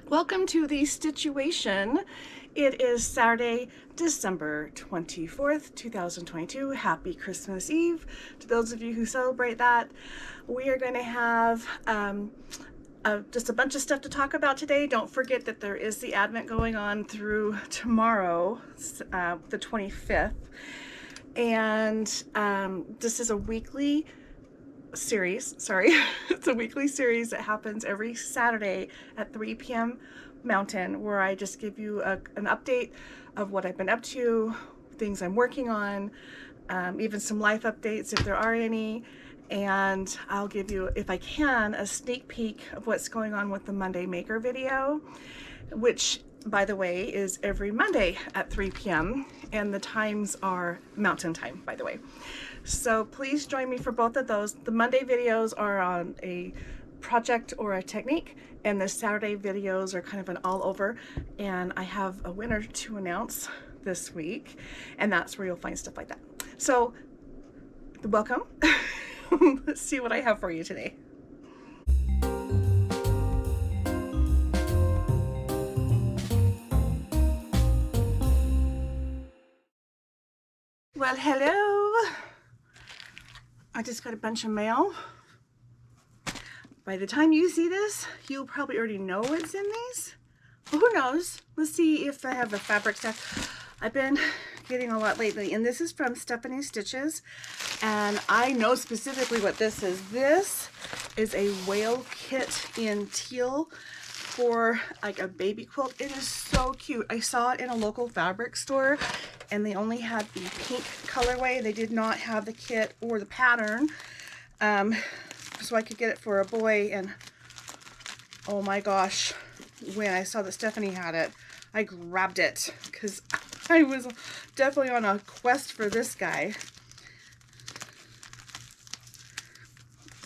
Welcome to the stitch-uation. It is Saturday, December 24th, 2022. Happy Christmas Eve to those of you who celebrate that. We are going to have just a bunch of stuff to talk about today. Don't forget that there is the Advent going on through tomorrow, the 25th. And this is a weekly series, it's a weekly series that happens every Saturday at 3 p.m. Mountain, where I just give you an update of what I've been up to, things I'm working on, even some life updates if there are any, and I'll give you, if I can, a sneak peek of what's going on with the Monday Maker video, which, by the way, is every Monday at 3 p.m. and the times are Mountain Time, by the way. So please join me for both of those. The Monday videos are on a project or a technique, and the Saturday videos are kind of an all over, and I have a winner to announce this week, and that's where you'll find stuff like that. So welcome. Let's see what I have for you today. Well, hello. I just got a bunch of mail. By the time you see this, you'll probably already know what's in these. Well, who knows? Let's see if I have the fabric stuff. I've been getting a lot lately, and this is from Stephanie Stitches, and I know specifically what this is. This is a whale kit in teal for like a baby quilt. It is so cute. I saw it in a local fabric store, and they only had the pink colorway. They did not have the kit or the pattern, so I could get it for a boy. And oh my gosh, when I saw that Stephanie had it, I grabbed it because I was definitely on a quest for this guy.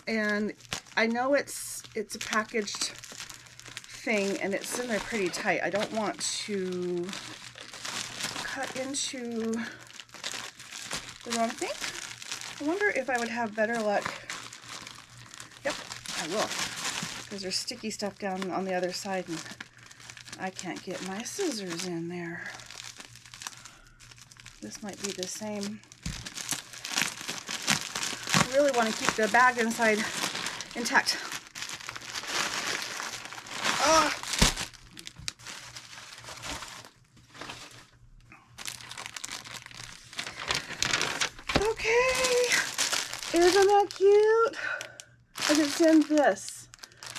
And I know it's a packaged thing, and it's in there pretty tight. I don't want to cut into the wrong thing. I wonder if I would have better luck. Yep, I will, because there's sticky stuff down on the other side, and I can't get my scissors in there. This might be the same. I really want to keep the bag inside intact. Oh. Okay, isn't that cute? And it's in this.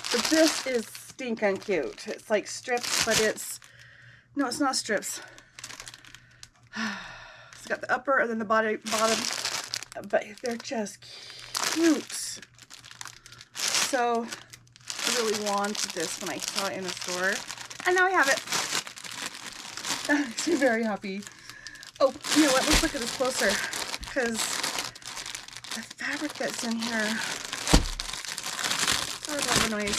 So this is stinking cute. It's like strips, but it's, no, it's not strips. It's got the upper and then the bottom, but they're just cute. So I really wanted this when I saw it in the store, and now I have it. That makes me very happy. Oh, you know what? Let's look at this closer, because the fabric that's in here, sorry about the noise.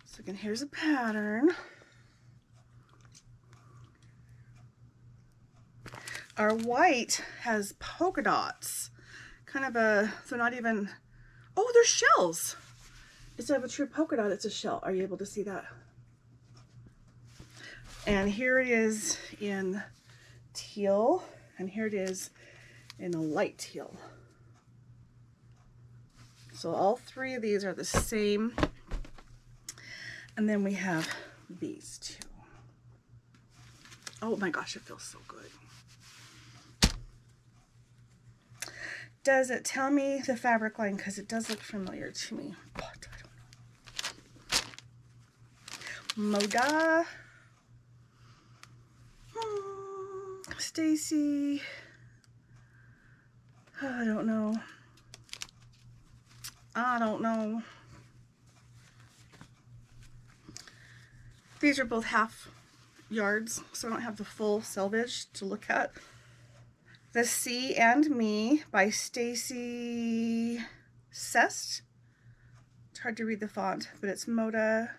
So again, here's a pattern. Our white has polka dots, kind of a, so not even, oh, there's shells. Instead of a true polka dot, it's a shell. Are you able to see that? And here it is in teal, and here it is in a light teal. So all three of these are the same. And then we have these two. Oh my gosh, it feels so good. Does it tell me the fabric line? Because it does look familiar to me, but I don't know. Moda. Stacy. I don't know. I don't know. These are both half yards, so I don't have the full selvage to look at. The Sea and Me by Stacy Sest. It's hard to read the font, but it's Moda.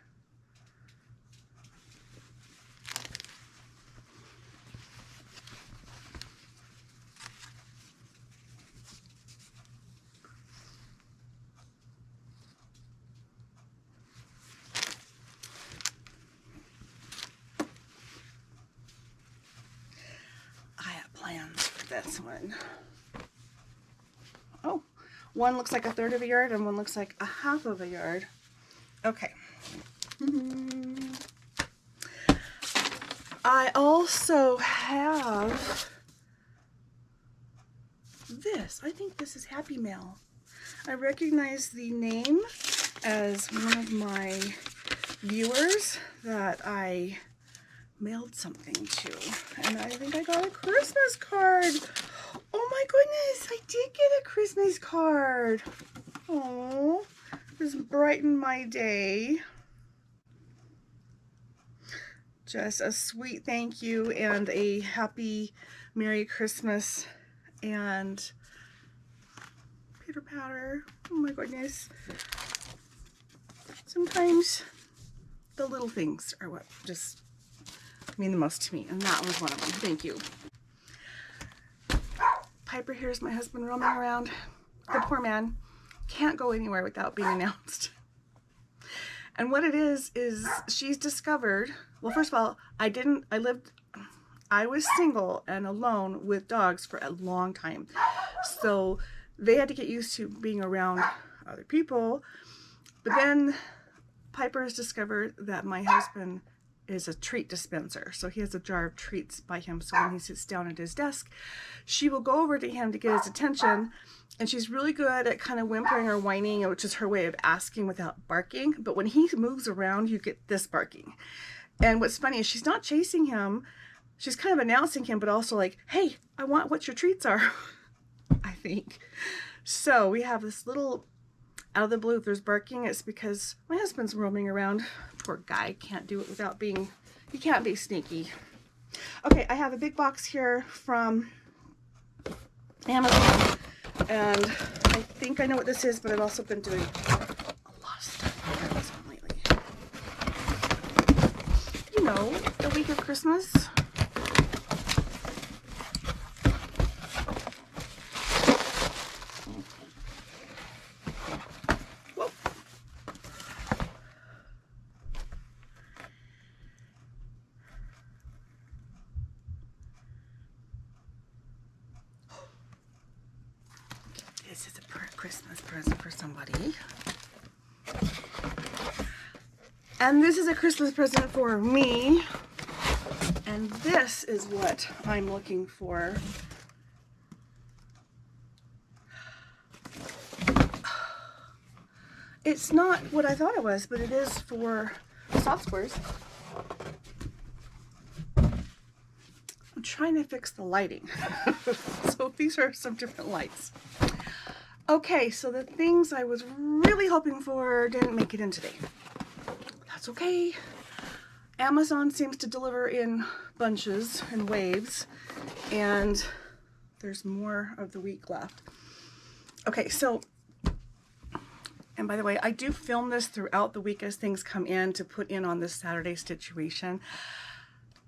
this one? Oh, one looks like a third of a yard and one looks like a half of a yard. Okay. I also have this. I think this is Happy Mail. I recognize the name as one of my viewers that I mailed something to, and I think I got a Christmas card. Oh my goodness, I did get a Christmas card. Oh, this brightened my day. Just a sweet thank you and a happy Merry Christmas and pitter patter. Oh my goodness. Sometimes the little things are what just mean the most to me, and that was one of them. Thank you. Piper hears my husband roaming around. The poor man can't go anywhere without being announced. And what it is she's discovered, well, first of all, I was single and alone with dogs for a long time. So they had to get used to being around other people. But then Piper has discovered that my husband is a treat dispenser. So he has a jar of treats by him. So when he sits down at his desk, she will go over to him to get his attention. And she's really good at kind of whimpering or whining, which is her way of asking without barking. But when he moves around, you get this barking. And what's funny is she's not chasing him. She's kind of announcing him, but also like, hey, I want what your treats are, I think. So we have this little, out of the blue, if there's barking, it's because my husband's roaming around. Poor guy, can't do it without being, he can't be sneaky. Okay, I have a big box here from Amazon, and I think I know what this is, but I've also been doing a lot of stuff on Amazon lately. You know, the week of Christmas. This is a Christmas present for somebody. And this is a Christmas present for me. And this is what I'm looking for. It's not what I thought it was, but it is for soft squares. I'm trying to fix the lighting. So these are some different lights. Okay, so the things I was really hoping for didn't make it in today. That's okay. Amazon seems to deliver in bunches and waves, and there's more of the week left. Okay, so, and by the way, I do film this throughout the week as things come in to put in on this Saturday stitch-uation.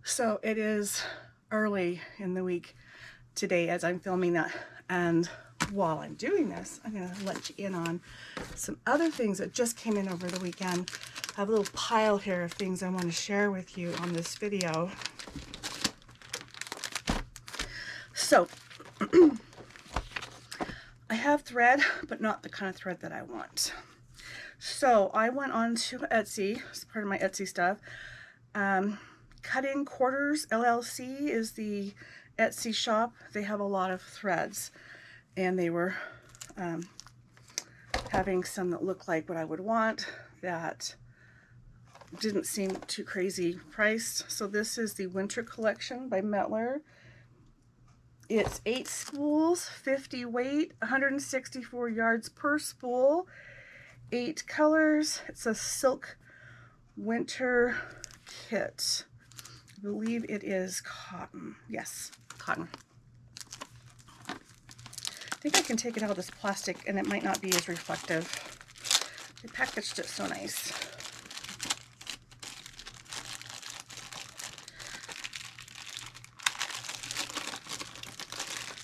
So it is early in the week today as I'm filming that, and while I'm doing this, I'm going to let you in on some other things that just came in over the weekend. I have a little pile here of things I want to share with you on this video. So, I have thread, but not the kind of thread that I want. So, I went on to Etsy, as part of my Etsy stuff. Cut-in Quarters LLC is the Etsy shop. They have a lot of threads. And they were having some that look like what I would want that didn't seem too crazy priced. So this is the Winter Collection by Metler. It's 8 spools, 50 weight, 164 yards per spool, 8 colors. It's a silk winter kit. I believe it is cotton. Yes, cotton. I think I can take it out of this plastic and it might not be as reflective. They packaged it so nice.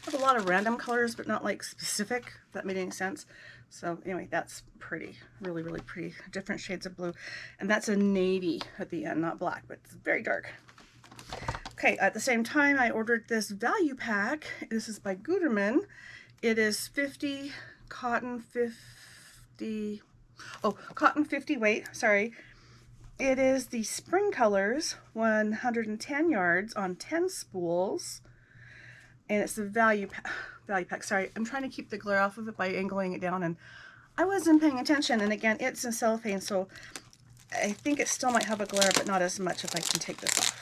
I have a lot of random colors, but not like specific, if that made any sense. So anyway, that's pretty, really, really pretty. Different shades of blue. And that's a navy at the end, not black, but it's very dark. Okay, at the same time, I ordered this value pack. This is by Gutermann. It is 50 cotton, 50, oh, cotton 50 weight, sorry. It is the spring colors, 110 yards on 10 spools. And it's the value pack. Sorry, I'm trying to keep the glare off of it by angling it down, and I wasn't paying attention. And again, it's in cellophane, so I think it still might have a glare, but not as much if I can take this off.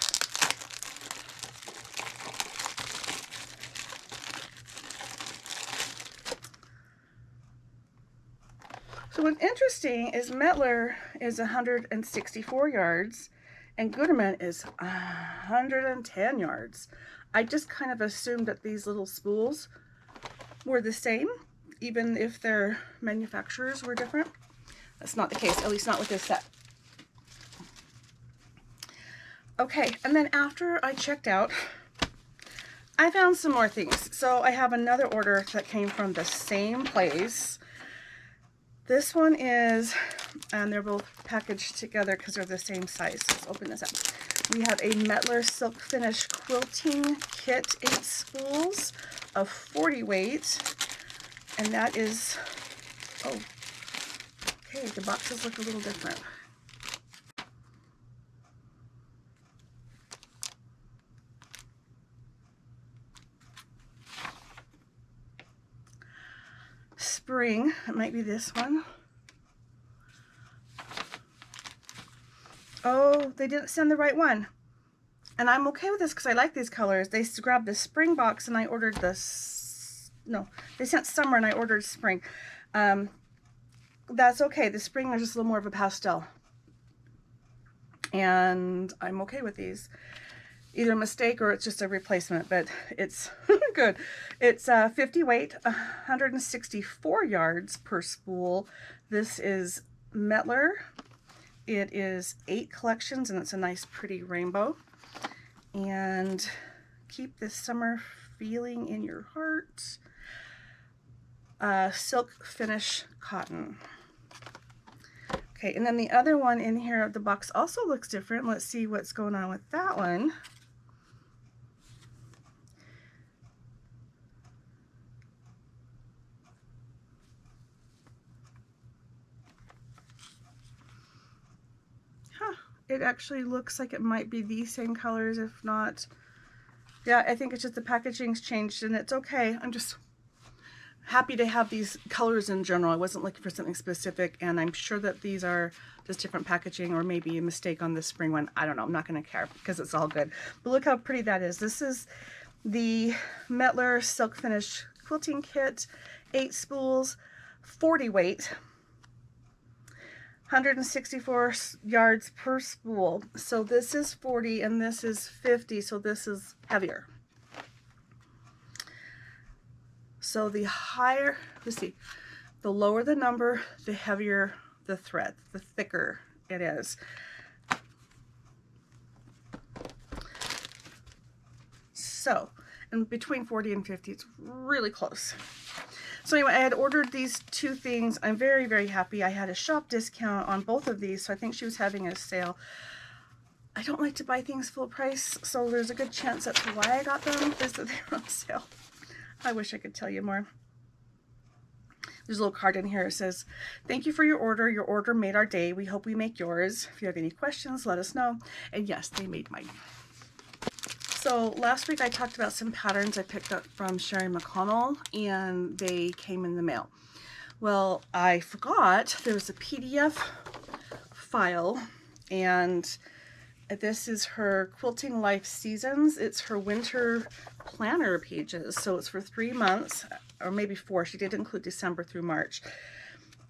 So what's interesting is Mettler is 164 yards and Gutermann is 110 yards. I just kind of assumed that these little spools were the same, even if their manufacturers were different. That's not the case, at least not with this set. Okay, and then after I checked out, I found some more things. So I have another order that came from the same place. This one is, and they're both packaged together because they're the same size. So let's open this up. We have a Mettler Silk Finish Quilting Kit, 8 spools of 40 weight. And that is, oh, okay, the boxes look a little different. Spring, it might be this one. Oh, they didn't send the right one. And I'm okay with this because I like these colors. They grabbed the spring box and I ordered this. No, they sent summer and I ordered spring. That's okay. The spring is just a little more of a pastel. And I'm okay with these. Either a mistake or it's just a replacement, but it's good. It's 50 weight, 164 yards per spool. This is Mettler. It is 8 collections and it's a nice pretty rainbow. And keep this summer feeling in your heart. Silk Finish Cotton. Okay, and then the other one in here, the box also looks different. Let's see what's going on with that one. It actually looks like it might be the same colors, if not. Yeah, I think it's just the packaging's changed and it's okay. I'm just happy to have these colors in general. I wasn't looking for something specific, and I'm sure that these are just different packaging or maybe a mistake on the spring one. I don't know. I'm not going to care because it's all good. But look how pretty that is. This is the Mettler Silk Finish Quilting Kit, 8 spools, 40 weight. 164 yards per spool. So this is 40 and this is 50, so this is heavier. So the higher, let's see, the lower the number, the heavier the thread, the thicker it is. So, and between 40 and 50, it's really close. So anyway, I had ordered these 2 things. I'm very, very happy. I had a shop discount on both of these, so I think she was having a sale. I don't like to buy things full price, so there's a good chance that's why I got them, is that they were on sale. I wish I could tell you more. There's a little card in here. It says, "Thank you for your order. Your order made our day. We hope we make yours. If you have any questions, let us know." And yes, they made mine. So last week I talked about some patterns I picked up from Sherry McConnell and they came in the mail. Well, I forgot there was a PDF file, and this is her Quilting Life Seasons. It's her winter planner pages. So it's for 3 months, or maybe 4. She did include December through March.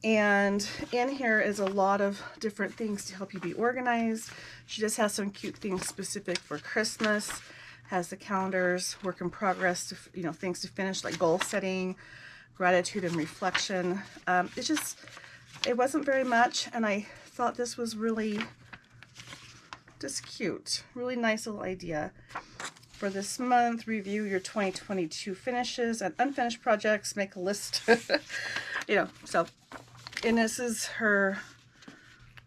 And in here is a lot of different things to help you be organized. She just has some cute things specific for Christmas. Has the calendars, work in progress, to, you know, things to finish like goal setting, gratitude and reflection. It wasn't very much, and I thought this was really just cute. Really nice little idea. For this month, review your 2022 finishes and unfinished projects, make a list. You know, so, and this is her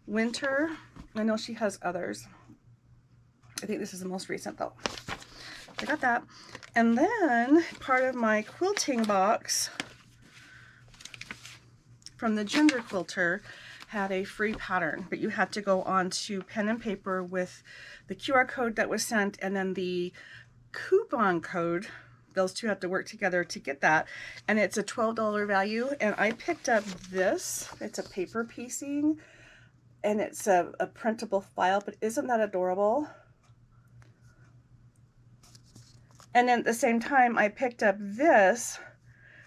winter. I know she has others. I think this is the most recent though. I got that. And then part of my quilting box from the Ginger Quilter had a free pattern, but you had to go on to pen and paper with the QR code that was sent and then the coupon code. Those two have to work together to get that, and it's a $12 value. And I picked up this. It's a paper piecing, and it's a printable file, but isn't that adorable? And then at the same time, I picked up this.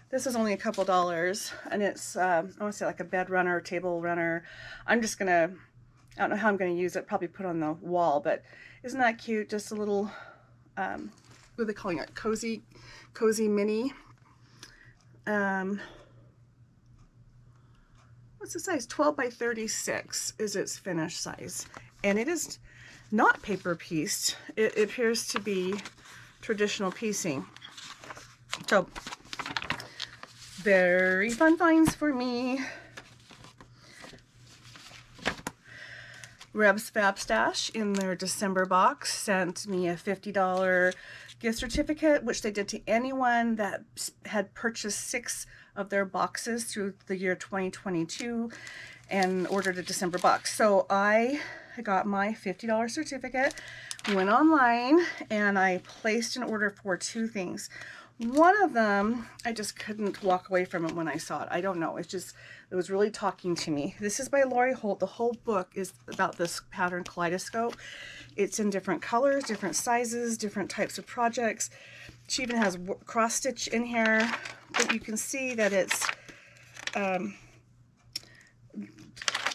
This is only a couple dollars, and it's, I want to say like a bed runner, table runner. I'm just gonna, I don't know how I'm gonna use it, probably put on the wall, but isn't that cute? Just a little, what are they calling it? Cozy mini. What's the size? 12 by 36 is its finished size. And it is not paper pieced. It appears to be traditional piecing. So, very fun finds for me. RebsFabStash in their December box sent me a $50 gift certificate, which they did to anyone that had purchased 6 of their boxes through the year 2022 and ordered a December box. So I got my $50 certificate, went online, and I placed an order for 2 things. One of them, I just couldn't walk away from it when I saw it. I don't know. It was really talking to me. This is by Lori Holt. The whole book is about this pattern kaleidoscope. It's in different colors, different sizes, different types of projects. She even has cross stitch in here, but you can see that it's,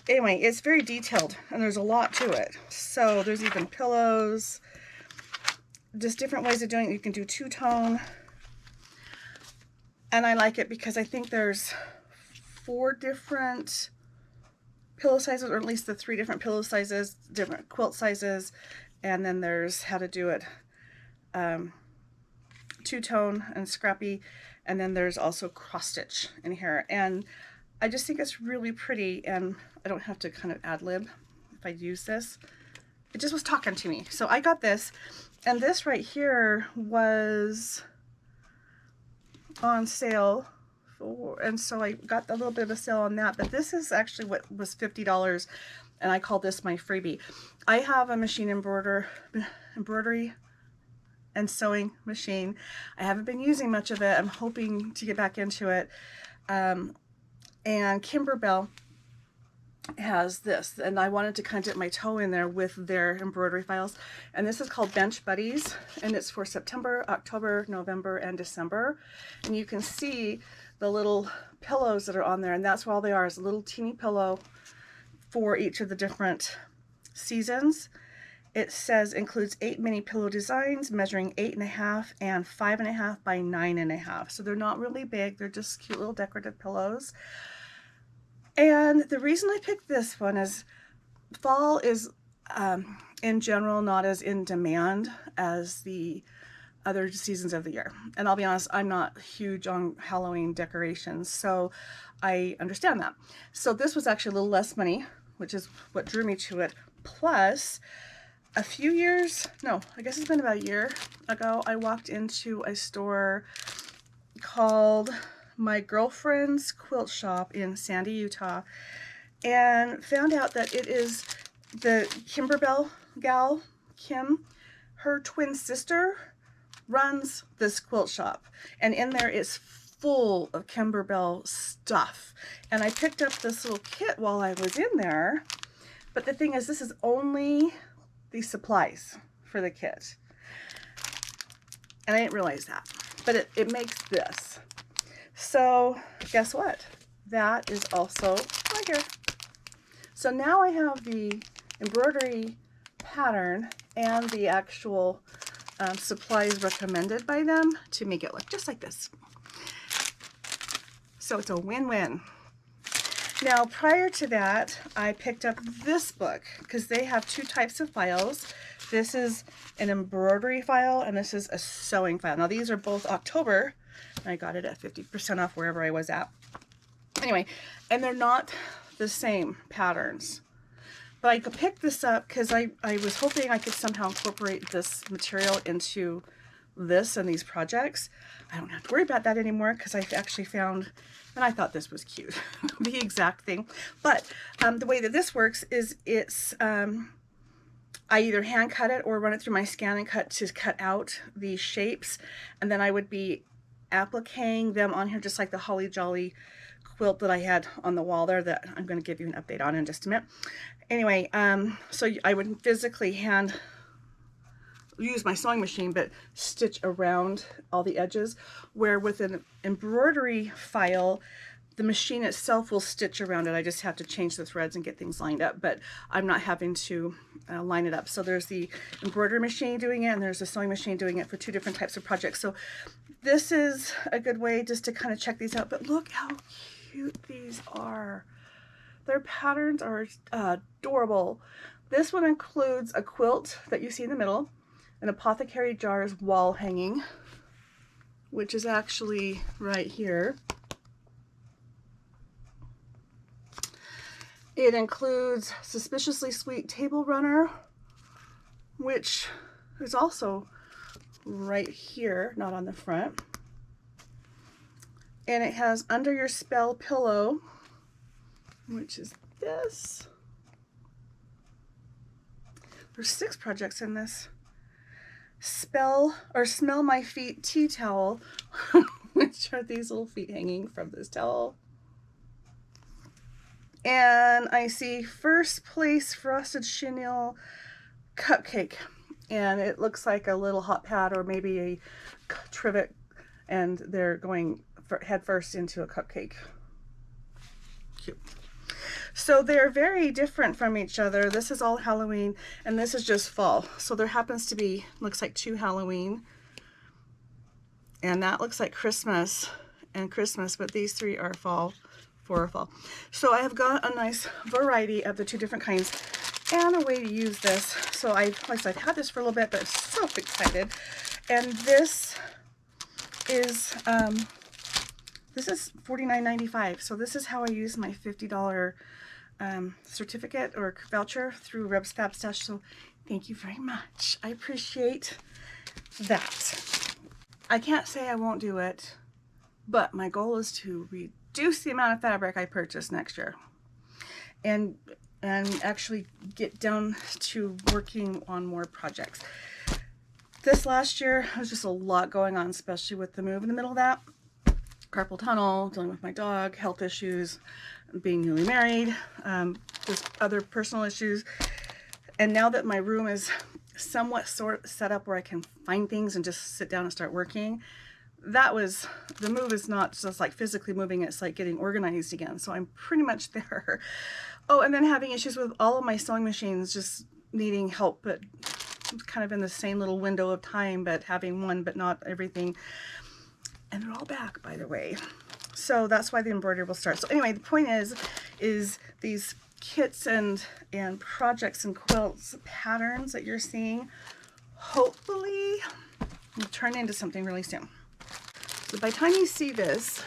anyway, it's very detailed and there's a lot to it. So there's even pillows, just different ways of doing it. You can do two-tone. And I like it because I think there's 4 different pillow sizes, or at least the 3 different pillow sizes, different quilt sizes, and then there's how to do it two-tone and scrappy, and then there's also cross-stitch in here. And I just think it's really pretty, and I don't have to kind of ad-lib if I use this. It just was talking to me. So I got this, and this right here was on sale and so I got a little bit of a sale on that, but this is actually what was $50, and I call this my freebie. I have a machine embroidery and sewing machine. I haven't been using much of it. I'm hoping to get back into it. And Kimberbell has this, and I wanted to kind of dip my toe in there with their embroidery files, and this is called Bench Buddies, and it's for September, October, November, and December. And you can see the little pillows that are on there, and that's where all they are, is a little teeny pillow for each of the different seasons. It says includes 8 mini pillow designs measuring 8.5 and 5.5 by 9.5. So they're not really big, they're just cute little decorative pillows. And the reason I picked this one is fall is in general not as in demand as the other seasons of the year. And I'll be honest, I'm not huge on Halloween decorations, so I understand that. So this was actually a little less money, which is what drew me to it. Plus, a few years, no, I guess it's been about a year ago, I walked into a store called My Girlfriend's Quilt Shop in Sandy, Utah, and found out that it is the Kimberbell gal, Kim, her twin sister runs this quilt shop, and in there is full of Kimberbell stuff. And I picked up this little kit while I was in there, but the thing is, this is only the supplies for the kit, and I didn't realize that, but it makes this. So guess what? That is also right here. So now I have the embroidery pattern and the actual supplies recommended by them to make it look just like this. So it's a win-win. Now, prior to that, I picked up this book because they have 2 types of files. This is an embroidery file and this is a sewing file. Now, these are both October. I got it at 50% off wherever I was at. Anyway, and they're not the same patterns. But I could pick this up because I was hoping I could somehow incorporate this material into this and these projects. I don't have to worry about that anymore because I've actually found, and I thought this was cute, the exact thing. But the way that this works is it's, I either hand cut it or run it through my scan and cut to cut out the shapes, and then I would be appliquing them on here just like the Holly Jolly quilt that I had on the wall there that I'm going to give you an update on in just a minute. Anyway, so I would physically use my sewing machine but stitch around all the edges, where with an embroidery file the machine itself will stitch around it. I just have to change the threads and get things lined up, but I'm not having to line it up. So there's the embroidery machine doing it and there's a sewing machine doing it for two different types of projects. So this is a good way just to kind of check these out. But look how cute these are. Their patterns are adorable. This one includes a quilt that you see in the middle, an apothecary jars wall hanging, which is actually right here. It includes Suspiciously Sweet Table Runner, which is also right here, not on the front. And it has Under Your Spell Pillow, which is this. There's 6 projects in this. Smell My Feet Tea Towel, which are these little feet hanging from this towel. And I see First Place Frosted Chenille Cupcake, and it looks like a little hot pad or maybe a trivet, and they're going head first into a cupcake. Cute. So they're very different from each other. This is all Halloween and this is just fall. So there happens to be, looks like 2 Halloween, and that looks like Christmas and Christmas, but these 3 are fall. 4 are fall. So I have got a nice variety of the 2 different kinds and a way to use this. So I've had this for a little bit, but I'm so excited. And this is $49.95. So this is how I use my $50 certificate or voucher through RebsFabStash. So thank you very much. I appreciate that. I can't say I won't do it, but my goal is to reduce the amount of fabric I purchase next year and actually get down to working on more projects. This last year was just a lot going on, especially with the move in the middle of that. Carpal tunnel, dealing with my dog, health issues, being newly married, just other personal issues. And now that my room is somewhat set up where I can find things and just sit down and start working, the move is not just like physically moving, it's like getting organized again. So I'm pretty much there. Oh, and then having issues with all of my sewing machines just needing help, but kind of in the same little window of time, but having one, but not everything. And they're all back, by the way. So that's why the embroidery will start. So anyway, the point is these kits and projects and quilts patterns that you're seeing, hopefully will turn into something really soon. So by the time you see this,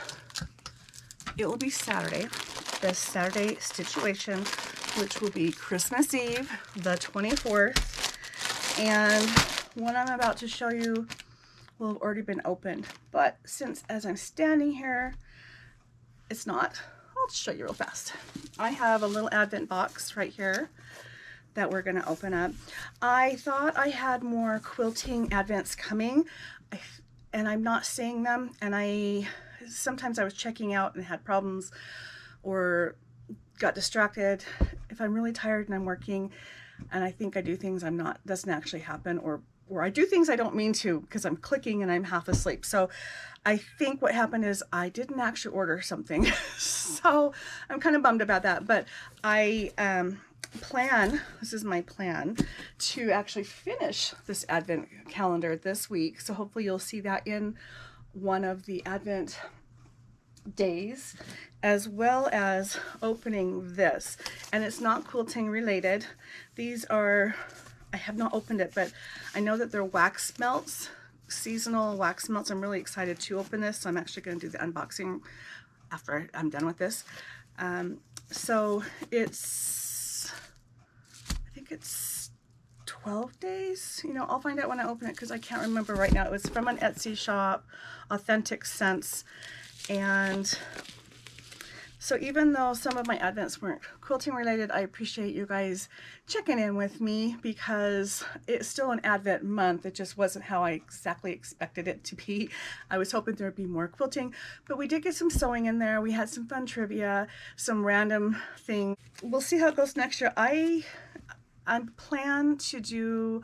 it will be Saturday, the Saturday stitch-uation, which will be Christmas Eve, the 24th. And what I'm about to show you will have already been opened. But since as I'm standing here, it's not, I'll just show you real fast. I have a little advent box right here that we're gonna open up. I thought I had more quilting advents coming, and I'm not seeing them, and sometimes I was checking out and had problems or got distracted. If I'm really tired and I'm working and I think I do things doesn't actually happen, or I do things I don't mean to because I'm clicking and I'm half asleep. So I think what happened is I didn't actually order something. So I'm kind of bummed about that, but I this is my plan to actually finish this advent calendar this week. So hopefully you'll see that in one of the advent days, as well as opening this. And it's not quilting related. These are, I have not opened it, but I know that they're wax melts, seasonal wax melts. I'm really excited to open this, so I'm actually going to do the unboxing after I'm done with this. So it's think it's 12 days. You know, I'll find out when I open it because I can't remember right now. It was from an Etsy shop, Authentic Scents. And so even though some of my advents weren't quilting related, I appreciate you guys checking in with me because it's still an Advent month. It just wasn't how I exactly expected it to be. I was hoping there'd be more quilting, but we did get some sewing in there. We had some fun trivia, some random things. We'll see how it goes next year. I plan to do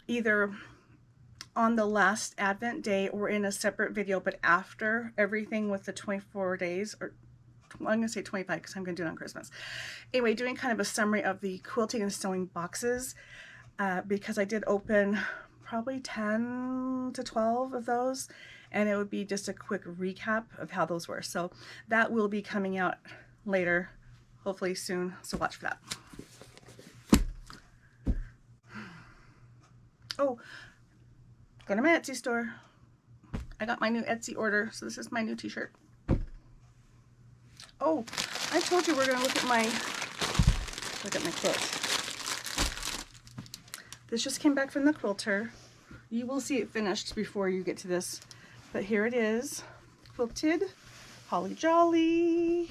either on the last Advent day or in a separate video, but after everything with the 24 days, or I'm going to say 25 because I'm going to do it on Christmas. Anyway, doing kind of a summary of the quilting and sewing boxes because I did open probably 10 to 12 of those, and it would be just a quick recap of how those were. So that will be coming out later, hopefully soon, so watch for that. Oh, go to my Etsy store. I got my new Etsy order, so this is my new t-shirt. Oh, I told you we're gonna look at my quilt. This just came back from the quilter. You will see it finished before you get to this, but here it is, quilted, holly jolly.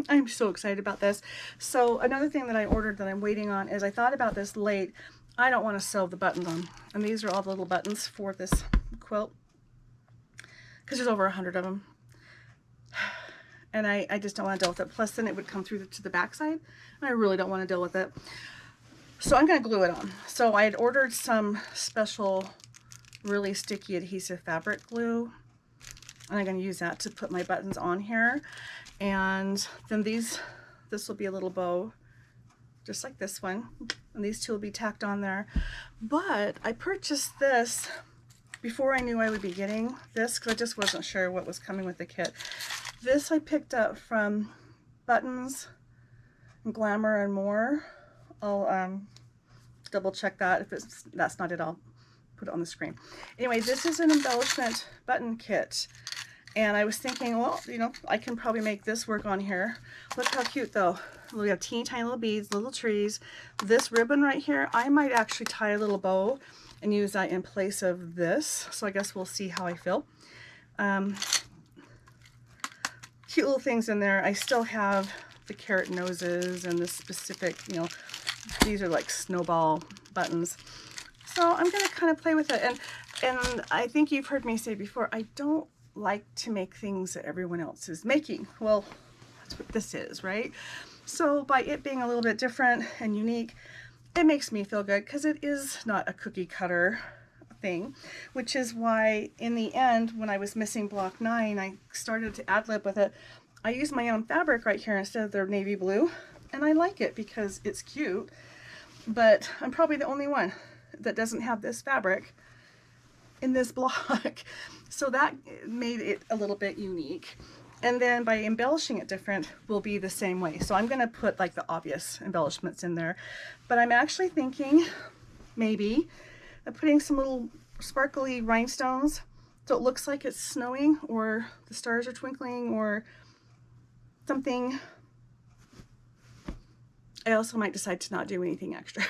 I'm so excited about this. So another thing that I ordered that I'm waiting on is I thought about this late. I don't want to sew the buttons on, and these are all the little buttons for this quilt because there's over 100 of them, and I just don't want to deal with it. Plus then it would come through to the back side, and I really don't want to deal with it. So I'm going to glue it on. So I had ordered some special really sticky adhesive fabric glue, and I'm going to use that to put my buttons on here. And then this will be a little bow just like this one, and these two will be tacked on there. But I purchased this before I knew I would be getting this because I just wasn't sure what was coming with the kit. This I picked up from Buttons and Glamour and More. I'll double check that. If that's not it, I'll put it on the screen. Anyway, this is an embellishment button kit. And I was thinking, well, you know, I can probably make this work on here. Look how cute though. We have teeny tiny little beads, little trees. This ribbon right here, I might actually tie a little bow and use that in place of this. So I guess we'll see how I feel. Cute little things in there. I still have the carrot noses and the specific, you know, these are like snowball buttons. So I'm gonna kind of play with it. And I think you've heard me say before, I don't like to make things that everyone else is making. Well, that's what this is, right? So by it being a little bit different and unique, it makes me feel good because it is not a cookie cutter thing, which is why in the end, when I was missing block 9, I started to ad-lib with it. I used my own fabric right here instead of their navy blue, and I like it because it's cute, but I'm probably the only one that doesn't have this fabric in this block. So that made it a little bit unique. And then by embellishing it different will be the same way. So I'm gonna put like the obvious embellishments in there, but I'm actually thinking maybe of putting some little sparkly rhinestones so it looks like it's snowing or the stars are twinkling or something. I also might decide to not do anything extra.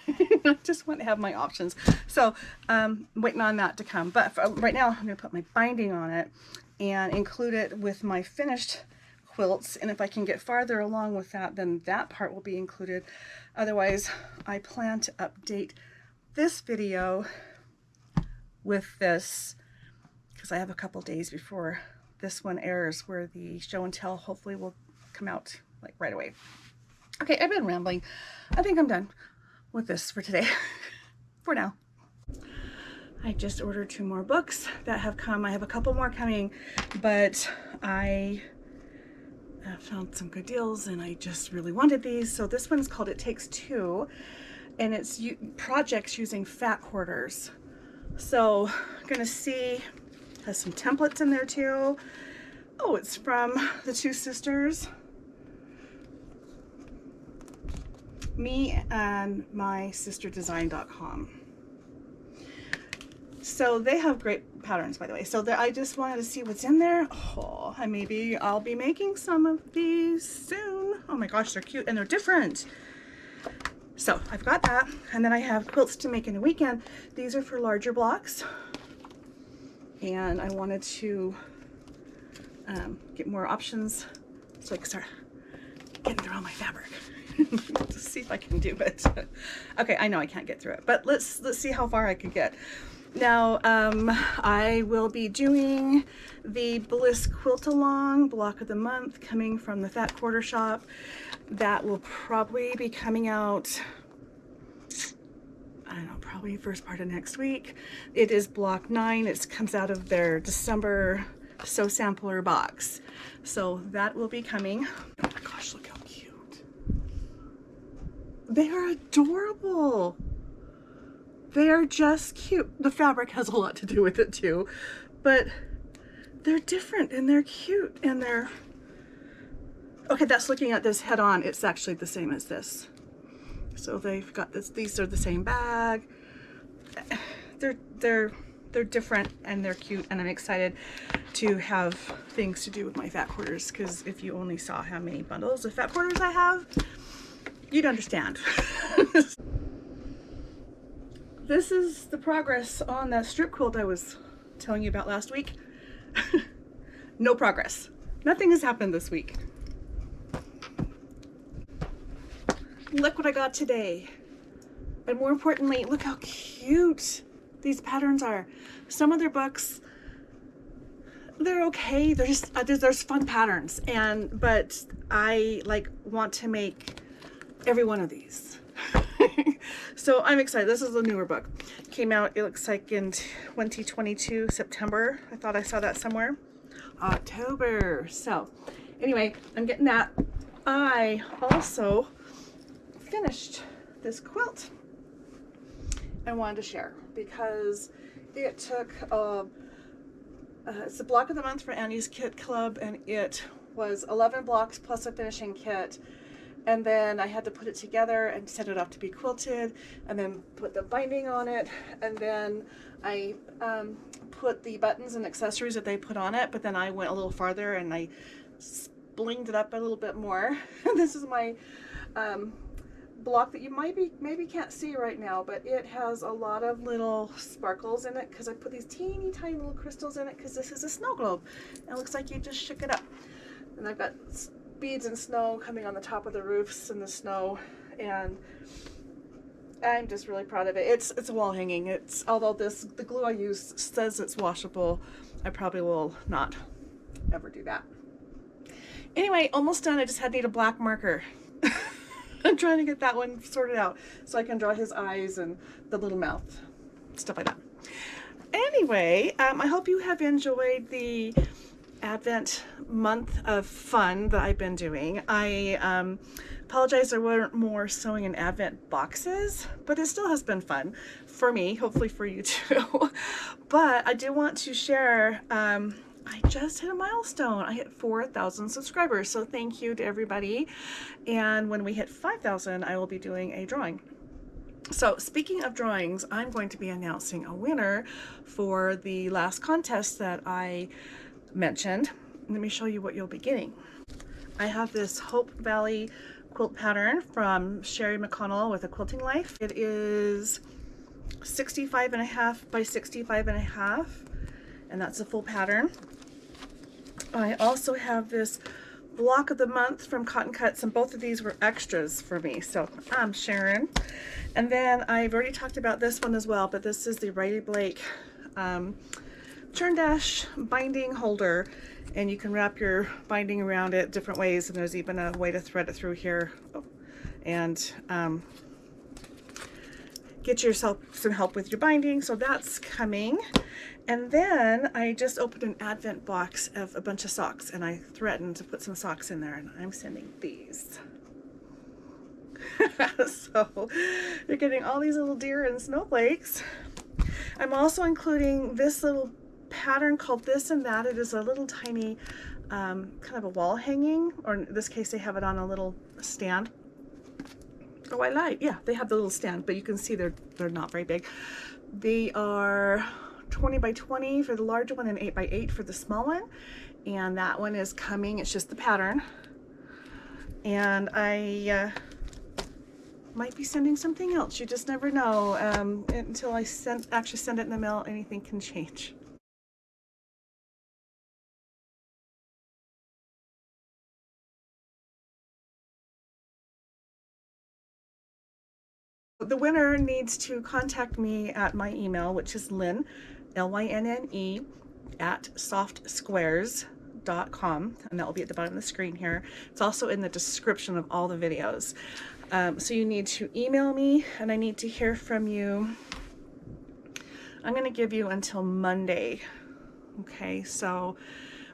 I just want to have my options. So waiting on that to come. But for right now, I'm going to put my binding on it and include it with my finished quilts. And if I can get farther along with that, then that part will be included. Otherwise, I plan to update this video with this because I have a couple days before this one airs where the show and tell hopefully will come out like right away. Okay, I've been rambling. I think I'm done with this for today. For now. I just ordered 2 more books that have come. I have a couple more coming, but I found some good deals and I just really wanted these. So this one's called It Takes Two, and it's projects using fat quarters. So I'm gonna see, has some templates in there too. Oh, it's from the 2 sisters, me and my sisterdesign.com. So they have great patterns, by the way. So I just wanted to see what's in there. Oh, and maybe I'll be making some of these soon. Oh my gosh, they're cute and they're different. So I've got that, and then I have quilts to make in a weekend. These are for larger blocks, and I wanted to get more options so I can start getting through all my fabric. To see if I can do it. Okay, I know I can't get through it, but let's see how far I can get. Now, I will be doing the Bliss Quilt Along block of the month coming from the Fat Quarter Shop. That will probably be coming out, I don't know, probably first part of next week. It is block 9. It comes out of their December Sew Sampler box. So that will be coming. Oh my gosh, look how cute. They are adorable. They are just cute. The fabric has a lot to do with it too, but they're different and they're cute and they're, okay, that's looking at this head on. It's actually the same as this. So they've got this, these are the same bag. They're different and they're cute, and I'm excited to have things to do with my fat quarters, because if you only saw how many bundles of fat quarters I have, you'd understand. This is the progress on that strip quilt I was telling you about last week. No progress. Nothing has happened this week. Look what I got today. And more importantly, look how cute these patterns are. Some of their books, they're okay. They're just, there's fun patterns. but I want to make every one of these. So I'm excited. This is a newer book. Came out, it looks like in 2022, September. I thought I saw that somewhere. October. So anyway, I'm getting that. I also finished this quilt I wanted to share because it took, it's the block of the month for Annie's Kit Club, and it was 11 blocks plus a finishing kit. And then I had to put it together and set it up to be quilted, and then put the binding on it, and then I put the buttons and accessories that they put on it, but then I went a little farther and I blinged it up a little bit more. This is my block that you maybe can't see right now, but it has a lot of little sparkles in it because I put these teeny tiny little crystals in it because this is a snow globe. And it looks like you just shook it up. And I've got beads and snow coming on the top of the roofs and the snow, and I'm just really proud of it. It's a wall hanging. Although the glue I use says it's washable, I probably will not ever do that. Anyway, almost done. I just need a black marker. I'm trying to get that one sorted out so I can draw his eyes and the little mouth, stuff like that. Anyway, I hope you have enjoyed the Advent month of fun that I've been doing. I apologize there weren't more sewing in Advent boxes, but it still has been fun for me, hopefully for you too. But I do want to share, I just hit a milestone. I hit 4,000 subscribers, so thank you to everybody. And when we hit 5,000, I will be doing a drawing. So speaking of drawings, I'm going to be announcing a winner for the last contest that I mentioned. Let me show you what you'll be getting. I have this Hope Valley quilt pattern from Sherry McConnell with A Quilting Life. It is 65.5 by 65.5, and that's a full pattern. I also have this block of the month from Cotton Cuts, and both of these were extras for me, so I'm sharing. And then I've already talked about this one as well, but this is the Riley Blake Churn Dash binding holder, and you can wrap your binding around it different ways, and there's even a way to thread it through here. And get yourself some help with your binding, so that's coming. And then I just opened an Advent box of a bunch of socks, and I threatened to put some socks in there, and I'm sending these. So you're getting all these little deer and snowflakes. I'm also including this little pattern called This and That. It is a little tiny kind of a wall hanging, or in this case they have it on a little stand. Oh, I lied. Yeah, they have the little stand, but you can see they're not very big. They are 20 by 20 for the large one and 8 by 8 for the small one. And that one is coming, it's just the pattern. And I might be sending something else. You just never know. Until I actually send it in the mail, anything can change. The winner needs to contact me at my email, which is Lynne, L-Y-N-N-E, at softsquares.com, and that will be at the bottom of the screen here. It's also in the description of all the videos. So you need to email me, and I need to hear from you. I'm going to give you until Monday. Okay, so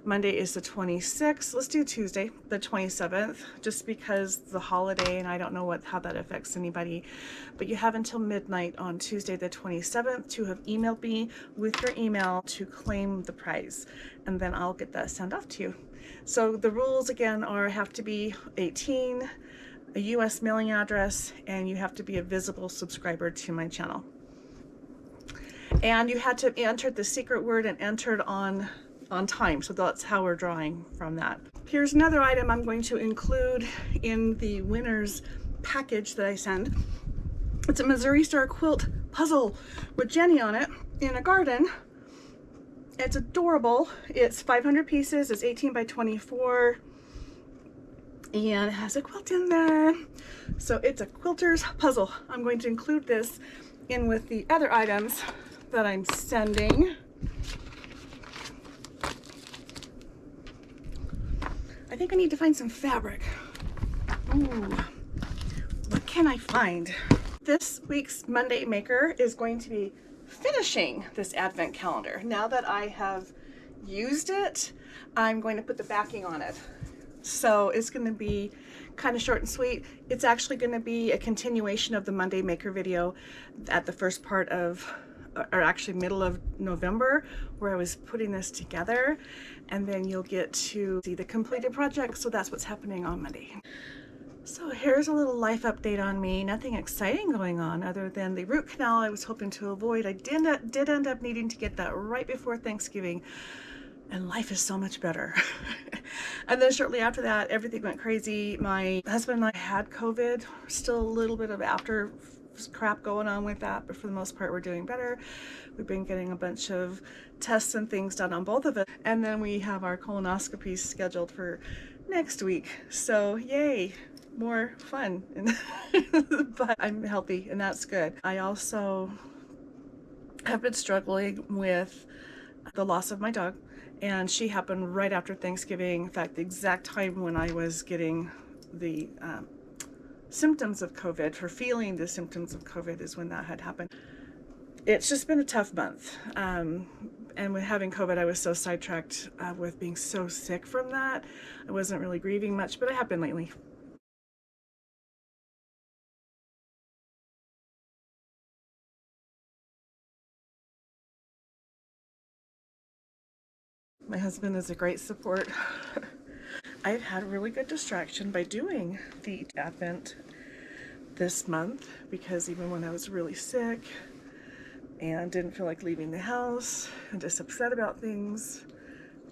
Monday is the 26th. Let's do Tuesday, the 27th, just because the holiday and I don't know how that affects anybody. But you have until midnight on Tuesday, the 27th, to have emailed me with your email to claim the prize, and then I'll get that sent off to you. So the rules again are have to be 18, a US mailing address, and you have to be a visible subscriber to my channel. And you had to enter the secret word and entered on time, so that's how we're drawing from that. Here's another item I'm going to include in the winner's package that I send. It's a Missouri Star quilt puzzle with Jenny on it in a garden. It's adorable. It's 500 pieces, it's 18 by 24, and it has a quilt in there. So it's a quilter's puzzle. I'm going to include this in with the other items that I'm sending. I think I need to find some fabric. Ooh, what can I find? This week's Monday Maker is going to be finishing this advent calendar. Now that I have used it, I'm going to put the backing on it. So it's going to be kind of short and sweet. It's actually going to be a continuation of the Monday Maker video at the first part of, or actually middle of November, where I was putting this together, and then you'll get to see the completed project. So that's what's happening on Monday. So here's a little life update on me. Nothing exciting going on other than the root canal I was hoping to avoid. I did end up needing to get that right before Thanksgiving, and life is so much better. And then shortly after that, everything went crazy. My husband and I had COVID, still a little bit of after crap going on with that, but for the most part we're doing better. We've been getting a bunch of tests and things done on both of it, and then we have our colonoscopies scheduled for next week, so yay, more fun. But I'm healthy and that's good. I also have been struggling with the loss of my dog, and she happened right after Thanksgiving. In fact, the exact time when I was getting the symptoms of COVID, for feeling the symptoms of COVID, is when that had happened. It's just been a tough month. And with having COVID, I was so sidetracked with being so sick from that. I wasn't really grieving much, but I have been lately. My husband is a great support. I've had a really good distraction by doing the Advent this month, because even when I was really sick and didn't feel like leaving the house and just upset about things,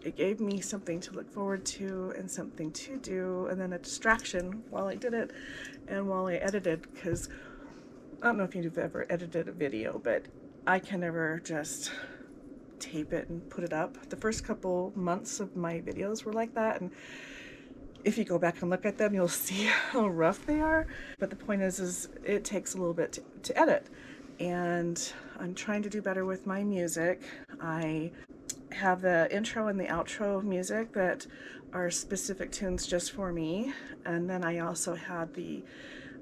it gave me something to look forward to and something to do, and then a distraction while I did it and while I edited, because I don't know if you've ever edited a video, but I can never just tape it and put it up. The first couple months of my videos were like that, and if you go back and look at them, you'll see how rough they are. But the point is it takes a little bit to edit, and I'm trying to do better with my music. I have the intro and the outro music that are specific tunes just for me, and then I also had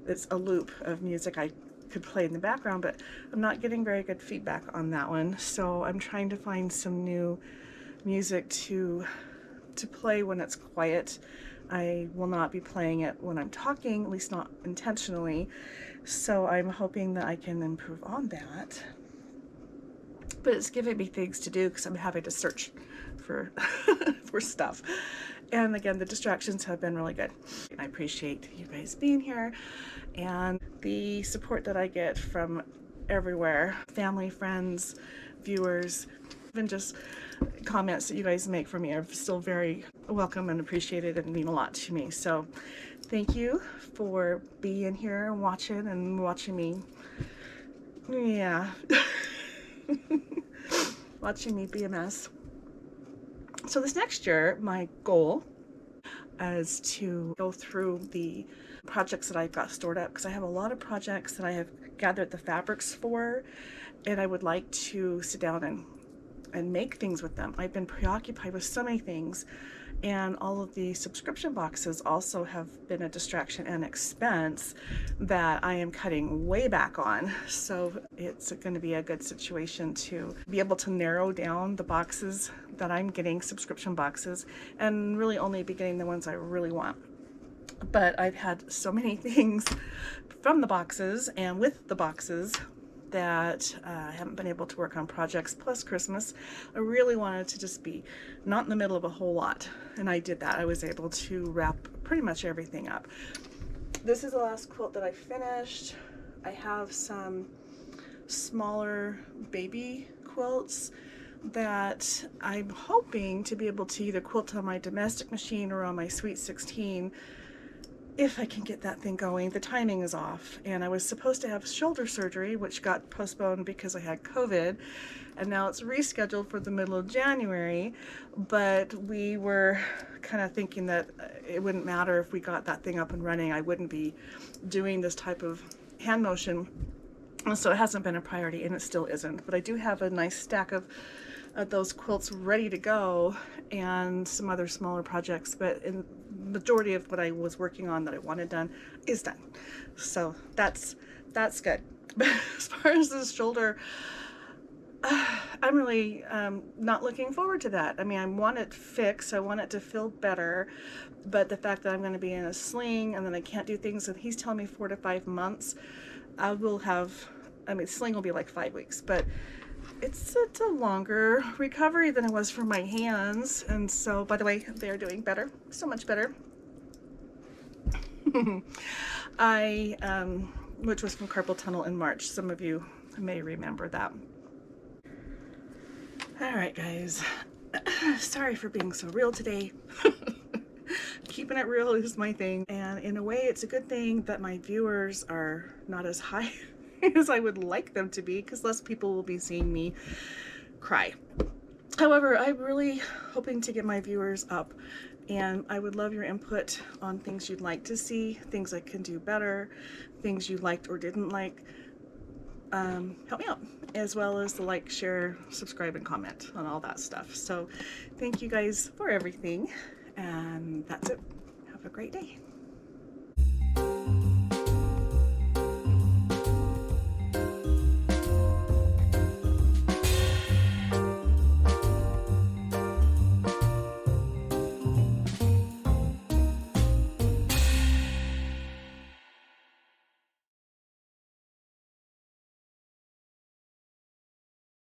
it's a loop of music I could play in the background, but I'm not getting very good feedback on that one. So I'm trying to find some new music to play when it's quiet. I will not be playing it when I'm talking, at least not intentionally. So I'm hoping that I can improve on that. But it's giving me things to do because I'm having to search for for stuff. And again, the distractions have been really good. I appreciate you guys being here and the support that I get from everywhere. Family, friends, viewers, even just comments that you guys make for me are still very welcome and appreciated and mean a lot to me. So thank you for being here and watching me. Yeah. Watching me be a mess. So this next year, my goal is to go through the projects that I've got stored up, because I have a lot of projects that I have gathered the fabrics for, and I would like to sit down and make things with them. I've been preoccupied with so many things, and all of the subscription boxes also have been a distraction and expense that I am cutting way back on. So it's going to be a good situation to be able to narrow down the boxes that I'm getting, subscription boxes, and really only be getting the ones I really want. But I've had so many things from the boxes and with the boxes that I haven't been able to work on projects, plus Christmas. I really wanted to just be not in the middle of a whole lot, and I did that. I was able to wrap pretty much everything up. This is the last quilt that I finished. I have some smaller baby quilts that I'm hoping to be able to either quilt on my domestic machine or on my Sweet 16 if I can get that thing going. The timing is off, and I was supposed to have shoulder surgery, which got postponed because I had COVID, and now it's rescheduled for the middle of January. But we were kind of thinking that it wouldn't matter if we got that thing up and running. I wouldn't be doing this type of hand motion, and so it hasn't been a priority, and it still isn't. But I do have a nice stack of those quilts ready to go, and some other smaller projects, but in majority of what I was working on that I wanted done is done. So that's good. But as far as this shoulder, I'm really not looking forward to that. I mean, I want it fixed, I want it to feel better, but the fact that I'm going to be in a sling and then I can't do things, and he's telling me 4 to 5 months, I will have, I mean, sling will be like 5 weeks, but it's a longer recovery than it was for my hands. And so, by the way, they're doing better, so much better. Which was from carpal tunnel in March. Some of you may remember that. All right, guys. Sorry for being so real today. Keeping it real is my thing. And in a way, it's a good thing that my viewers are not as high as I would like them to be, because less people will be seeing me cry. However, I'm really hoping to get my viewers up, and I would love your input on things you'd like to see, things I can do better, things you liked or didn't like. Help me out, as well as the like, share, subscribe, and comment on all that stuff. So thank you guys for everything, and that's it. Have a great day.